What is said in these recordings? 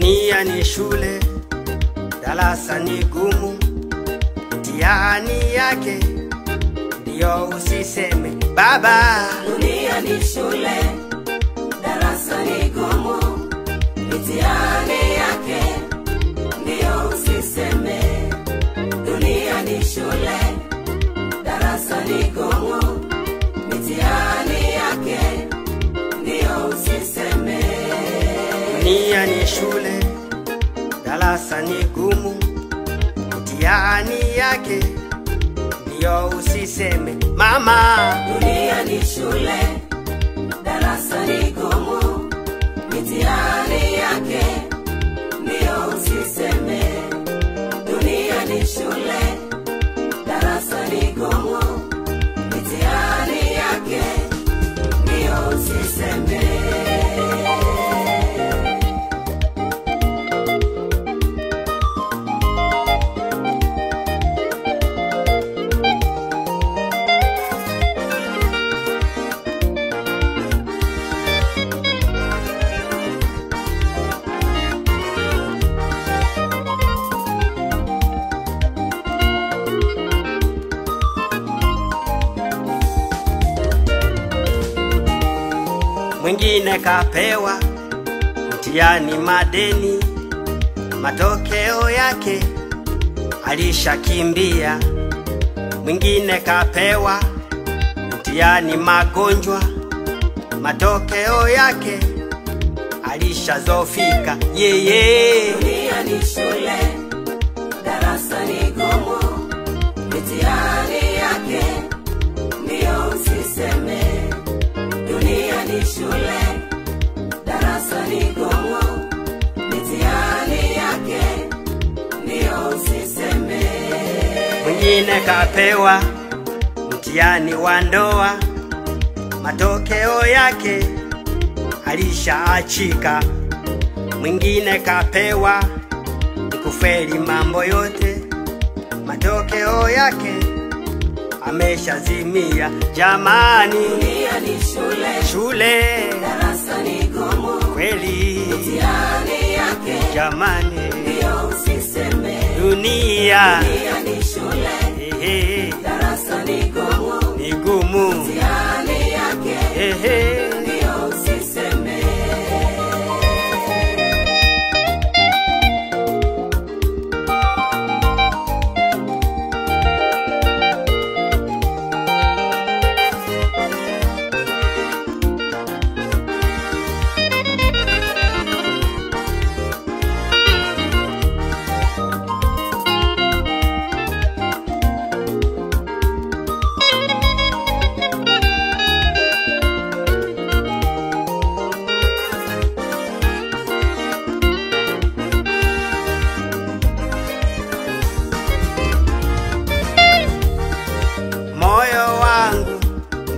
Dunia ni shule, darasa ni gumu, mtihani yake ndio usiseme baba. Dunia ni shule, darasa ni gumu, mtihani yake ndio usiseme. Dunia ni shule, darasa ni gumu, mtihani yake ndio usiseme. Dunia ni shule, darasa ni gumu, mtihani yake ndio usiseme mama. Dunia ni shule, darasa ni gumu, mtihani yake ndio usiseme. Dunia ni shule, darasa ni gumu, mtihani yake ndio usiseme. Mwingine kapewa mtihani madeni, matokeo yake alishakimbia. Mwingine kapewa mtihani magonjwa, matokeo yake alishazofika yeye. Dunia ni shule, darasa ni gumu, mtihani yake ndio usiseme. Dunia ni shule, darasa ni gumu, mtihani yake ndio usiseme. Mwingine kapewa mtihani wa ndoa, matokeo yake alishaachika. Mwingine kapewa kufeli mambo yote, matokeo yake ameshazimia jamani. Dunia ni shule, darasa ni gumu, kweli mtihani yake jamani ndio usiseme. Dunia ni shule, darasa ni gumu, ni gumu, mtihani yake ndio usiseme.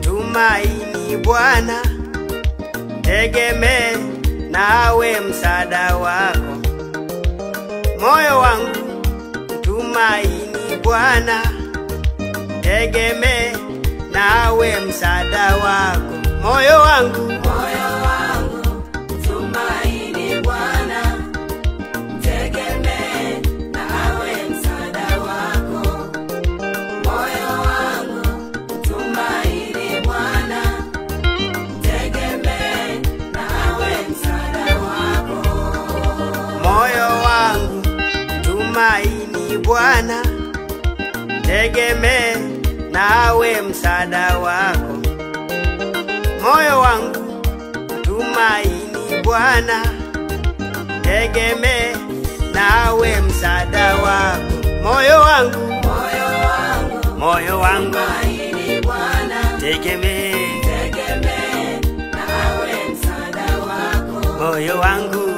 Tumaini Bwana, tegemee nawe msaada wako. Moyo wangu tumaini Bwana, tegemee nawe msaada wako. Moyo wangu tumaini Bwana, tegemee nawe msaada wako. Moyo wangu tumaini Bwana, tegemee nawe msaada wako. Moyo wangu tumaini Bwana, tegemee nawe msaada wako. Moyo wangu tumaini Bwana, tegemee nawe msaada wako. Moyo wangu tumaini Bwana, tegemee nawe msaada wako. moyo wangu